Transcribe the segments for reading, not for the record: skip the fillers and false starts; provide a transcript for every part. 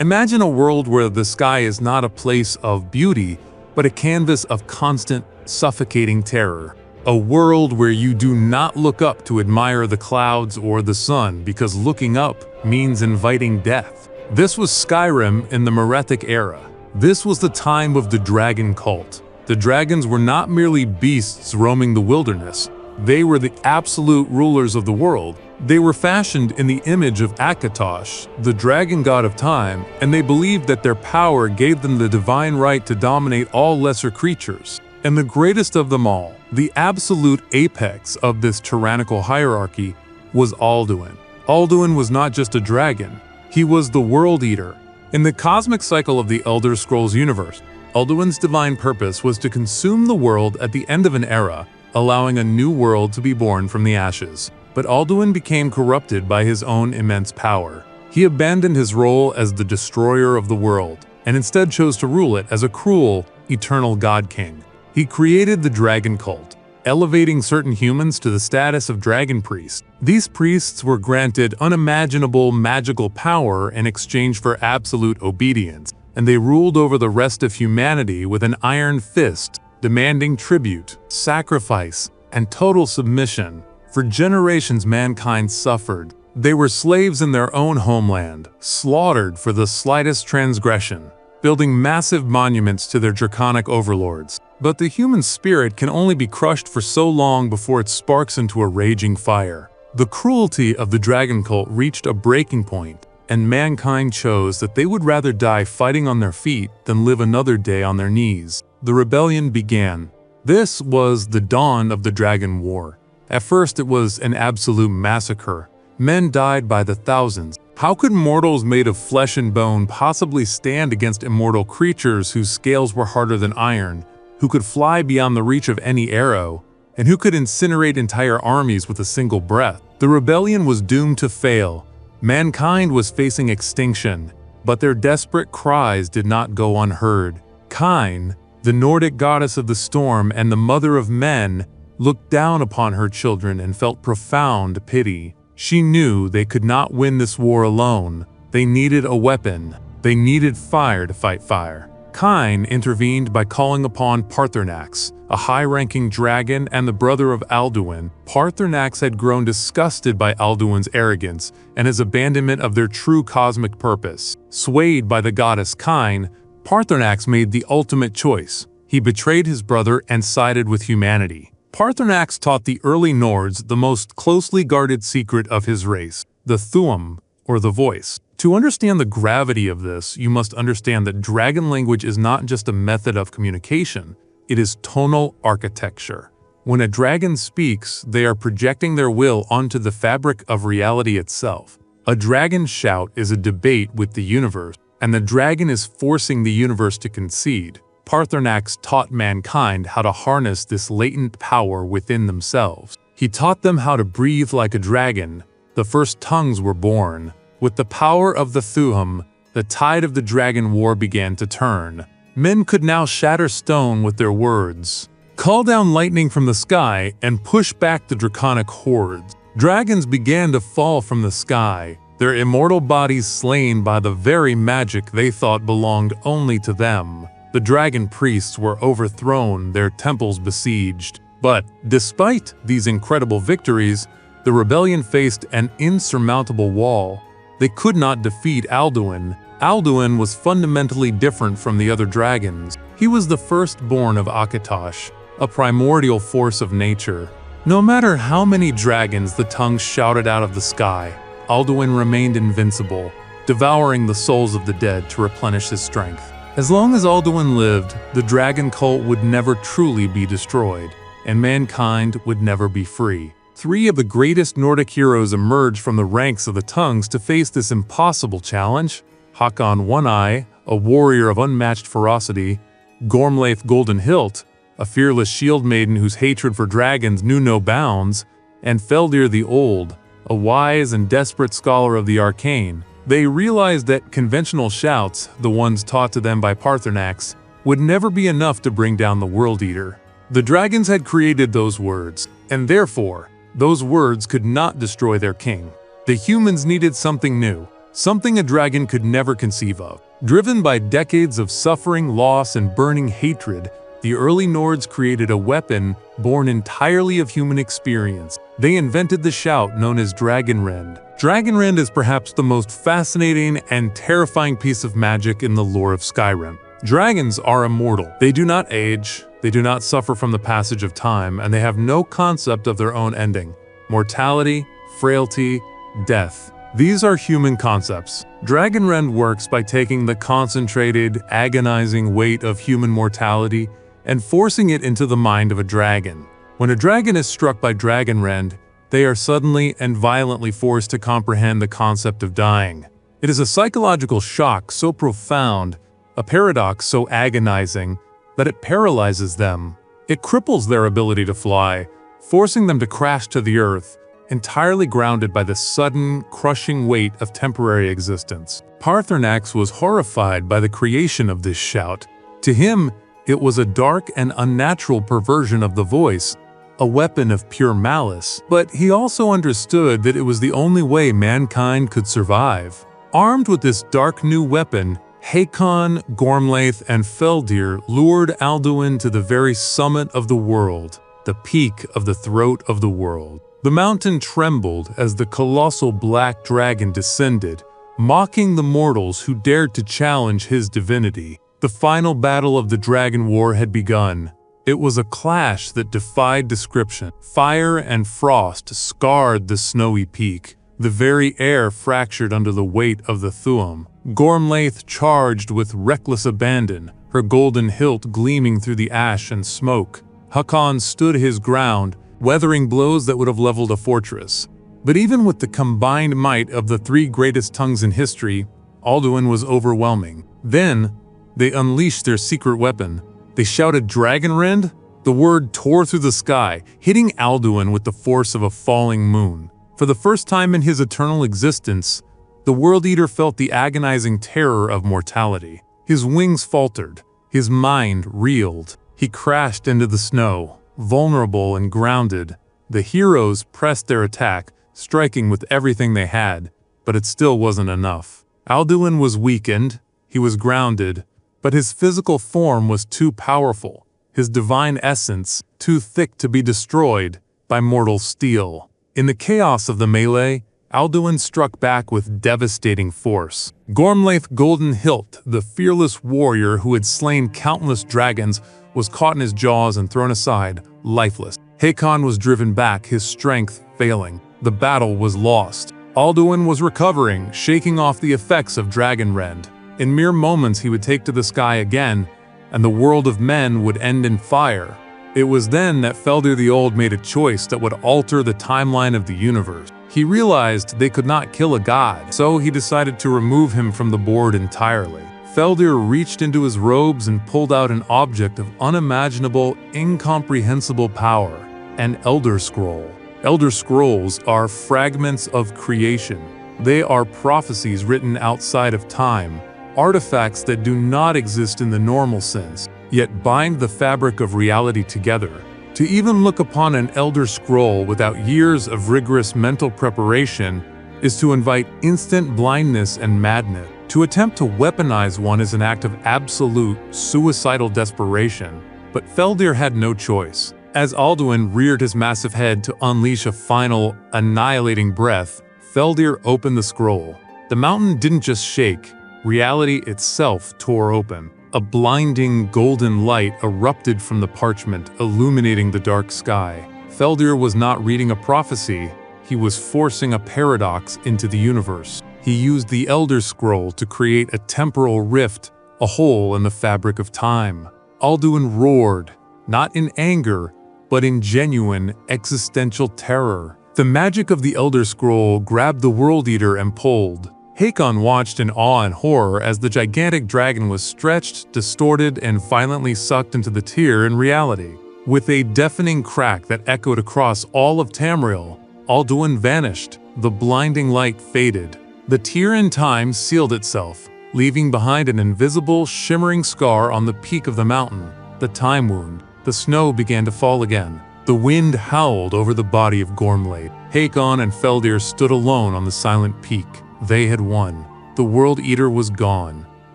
Imagine a world where the sky is not a place of beauty, but a canvas of constant, suffocating terror. A world where you do not look up to admire the clouds or the sun because looking up means inviting death. This was Skyrim in the Merethic era. This was the time of the dragon cult. The dragons were not merely beasts roaming the wilderness. They were the absolute rulers of the world. They were fashioned in the image of Akatosh, the dragon god of time, and they believed that their power gave them the divine right to dominate all lesser creatures. And the greatest of them all, the absolute apex of this tyrannical hierarchy, was Alduin. Alduin was not just a dragon, he was the World-Eater. In the cosmic cycle of the Elder Scrolls universe, Alduin's divine purpose was to consume the world at the end of an era, allowing a new world to be born from the ashes. But Alduin became corrupted by his own immense power. He abandoned his role as the destroyer of the world, and instead chose to rule it as a cruel, eternal god-king. He created the dragon cult, elevating certain humans to the status of dragon priests. These priests were granted unimaginable magical power in exchange for absolute obedience, and they ruled over the rest of humanity with an iron fist, demanding tribute, sacrifice, and total submission. For generations, mankind suffered. They were slaves in their own homeland, slaughtered for the slightest transgression, building massive monuments to their draconic overlords. But the human spirit can only be crushed for so long before it sparks into a raging fire. The cruelty of the dragon cult reached a breaking point, and mankind chose that they would rather die fighting on their feet than live another day on their knees. The rebellion began. This was the dawn of the Dragon War. At first, it was an absolute massacre. Men died by the thousands. How could mortals made of flesh and bone possibly stand against immortal creatures whose scales were harder than iron, who could fly beyond the reach of any arrow, and who could incinerate entire armies with a single breath? The rebellion was doomed to fail. Mankind was facing extinction, but their desperate cries did not go unheard. Kine, the Nordic goddess of the storm and the mother of men, looked down upon her children and felt profound pity. She knew they could not win this war alone. They needed a weapon. They needed fire to fight fire. Kine intervened by calling upon Paarthurnax, a high-ranking dragon and the brother of Alduin. Paarthurnax had grown disgusted by Alduin's arrogance and his abandonment of their true cosmic purpose. Swayed by the goddess Kine, Paarthurnax made the ultimate choice. He betrayed his brother and sided with humanity. Paarthurnax taught the early Nords the most closely guarded secret of his race, the Thu'um, or the voice. To understand the gravity of this, you must understand that dragon language is not just a method of communication, it is tonal architecture. When a dragon speaks, they are projecting their will onto the fabric of reality itself. A dragon's shout is a debate with the universe, and the dragon is forcing the universe to concede. Paarthurnax taught mankind how to harness this latent power within themselves. He taught them how to breathe like a dragon. The first tongues were born. With the power of the Thu'um, the tide of the dragon war began to turn. Men could now shatter stone with their words, call down lightning from the sky, and push back the draconic hordes. Dragons began to fall from the sky, their immortal bodies slain by the very magic they thought belonged only to them. The dragon priests were overthrown, their temples besieged. But despite these incredible victories, the rebellion faced an insurmountable wall. They could not defeat Alduin. Alduin was fundamentally different from the other dragons. He was the firstborn of Akatosh, a primordial force of nature. No matter how many dragons the tongues shouted out of the sky, Alduin remained invincible, devouring the souls of the dead to replenish his strength. As long as Alduin lived, the dragon cult would never truly be destroyed, and mankind would never be free. Three of the greatest Nordic heroes emerged from the ranks of the tongues to face this impossible challenge: Hakon One-Eye, a warrior of unmatched ferocity; Gormlaith Golden Hilt, a fearless shield maiden whose hatred for dragons knew no bounds; and Feldir the Old, a wise and desperate scholar of the arcane. They realized that conventional shouts, the ones taught to them by Paarthurnax, would never be enough to bring down the World-Eater. The dragons had created those words, and therefore, those words could not destroy their king. The humans needed something new, something a dragon could never conceive of. Driven by decades of suffering, loss, and burning hatred, the early Nords created a weapon born entirely of human experience. They invented the shout known as Dragonrend. Dragonrend is perhaps the most fascinating and terrifying piece of magic in the lore of Skyrim. Dragons are immortal. They do not age, they do not suffer from the passage of time, and they have no concept of their own ending. Mortality, frailty, death. These are human concepts. Dragonrend works by taking the concentrated, agonizing weight of human mortality and forcing it into the mind of a dragon. When a dragon is struck by Dragonrend, they are suddenly and violently forced to comprehend the concept of dying. It is a psychological shock so profound, a paradox so agonizing, that it paralyzes them. It cripples their ability to fly, forcing them to crash to the earth, entirely grounded by the sudden, crushing weight of temporary existence. Paarthurnax was horrified by the creation of this shout. To him, it was a dark and unnatural perversion of the voice, a weapon of pure malice, but he also understood that it was the only way mankind could survive. Armed with this dark new weapon, Hakon, Gormlaith, and Feldir lured Alduin to the very summit of the world, the peak of the throat of the world. The mountain trembled as the colossal black dragon descended, mocking the mortals who dared to challenge his divinity. The final battle of the Dragon War had begun. It was a clash that defied description. Fire and frost scarred the snowy peak. The very air fractured under the weight of the Thuam. Gormlaith charged with reckless abandon, her golden hilt gleaming through the ash and smoke. Hakon stood his ground, weathering blows that would have leveled a fortress. But even with the combined might of the three greatest tongues in history, Alduin was overwhelming. Then, they unleashed their secret weapon. They shouted Dragonrend. The word tore through the sky, hitting Alduin with the force of a falling moon. For the first time in his eternal existence, the World-Eater felt the agonizing terror of mortality. His wings faltered, his mind reeled. He crashed into the snow, vulnerable and grounded. The heroes pressed their attack, striking with everything they had, but it still wasn't enough. Alduin was weakened, he was grounded, but his physical form was too powerful, his divine essence too thick to be destroyed by mortal steel. In the chaos of the melee, Alduin struck back with devastating force. Gormlaith Golden Hilt, the fearless warrior who had slain countless dragons, was caught in his jaws and thrown aside, lifeless. Hakon was driven back, his strength failing. The battle was lost. Alduin was recovering, shaking off the effects of Dragonrend. In mere moments he would take to the sky again, and the world of men would end in fire. It was then that Feldir the Old made a choice that would alter the timeline of the universe. He realized they could not kill a god, so he decided to remove him from the board entirely. Feldir reached into his robes and pulled out an object of unimaginable, incomprehensible power, an Elder Scroll. Elder Scrolls are fragments of creation. They are prophecies written outside of time, artifacts that do not exist in the normal sense, yet bind the fabric of reality together. To even look upon an Elder Scroll without years of rigorous mental preparation is to invite instant blindness and madness. To attempt to weaponize one is an act of absolute, suicidal desperation. But Feldir had no choice. As Alduin reared his massive head to unleash a final, annihilating breath, Feldir opened the scroll. The mountain didn't just shake, reality itself tore open. A blinding golden light erupted from the parchment, illuminating the dark sky. Feldir was not reading a prophecy, he was forcing a paradox into the universe. He used the Elder Scroll to create a temporal rift, a hole in the fabric of time. Alduin roared, not in anger, but in genuine, existential terror. The magic of the Elder Scroll grabbed the World-Eater and pulled. Hakon watched in awe and horror as the gigantic dragon was stretched, distorted, and violently sucked into the tear in reality. With a deafening crack that echoed across all of Tamriel, Alduin vanished. The blinding light faded. The tear in time sealed itself, leaving behind an invisible, shimmering scar on the peak of the mountain, the time wound. The snow began to fall again. The wind howled over the body of Gormlaith. Hakon and Feldir stood alone on the silent peak. They had won. The World-Eater was gone.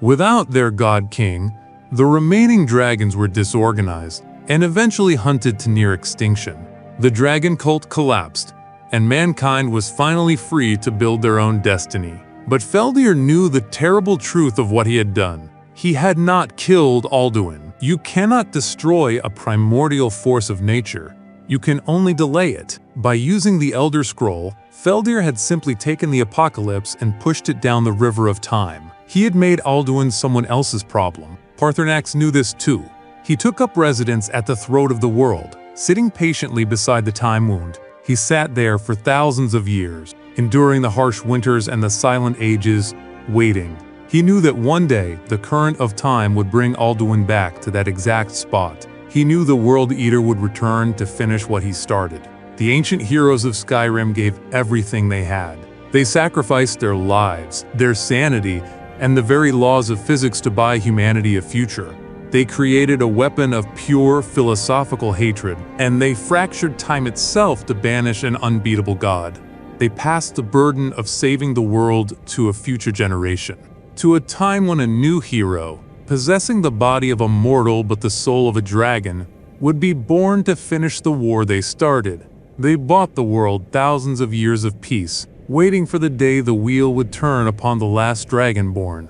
Without their god king, the remaining dragons were disorganized and eventually hunted to near extinction. The dragon cult collapsed, and mankind was finally free to build their own destiny. But Feldir knew the terrible truth of what he had done. He had not killed Alduin. You cannot destroy a primordial force of nature. You can only delay it. By using the Elder Scroll, Feldir had simply taken the apocalypse and pushed it down the river of time. He had made Alduin someone else's problem. Paarthurnax knew this too. He took up residence at the throat of the world, sitting patiently beside the time wound. He sat there for thousands of years, enduring the harsh winters and the silent ages, waiting. He knew that one day, the current of time would bring Alduin back to that exact spot. He knew the World-Eater would return to finish what he started. The ancient heroes of Skyrim gave everything they had. They sacrificed their lives, their sanity, and the very laws of physics to buy humanity a future. They created a weapon of pure philosophical hatred, and they fractured time itself to banish an unbeatable god. They passed the burden of saving the world to a future generation, to a time when a new hero, possessing the body of a mortal but the soul of a dragon, would be born to finish the war they started. They bought the world thousands of years of peace, waiting for the day the wheel would turn upon the last Dragonborn.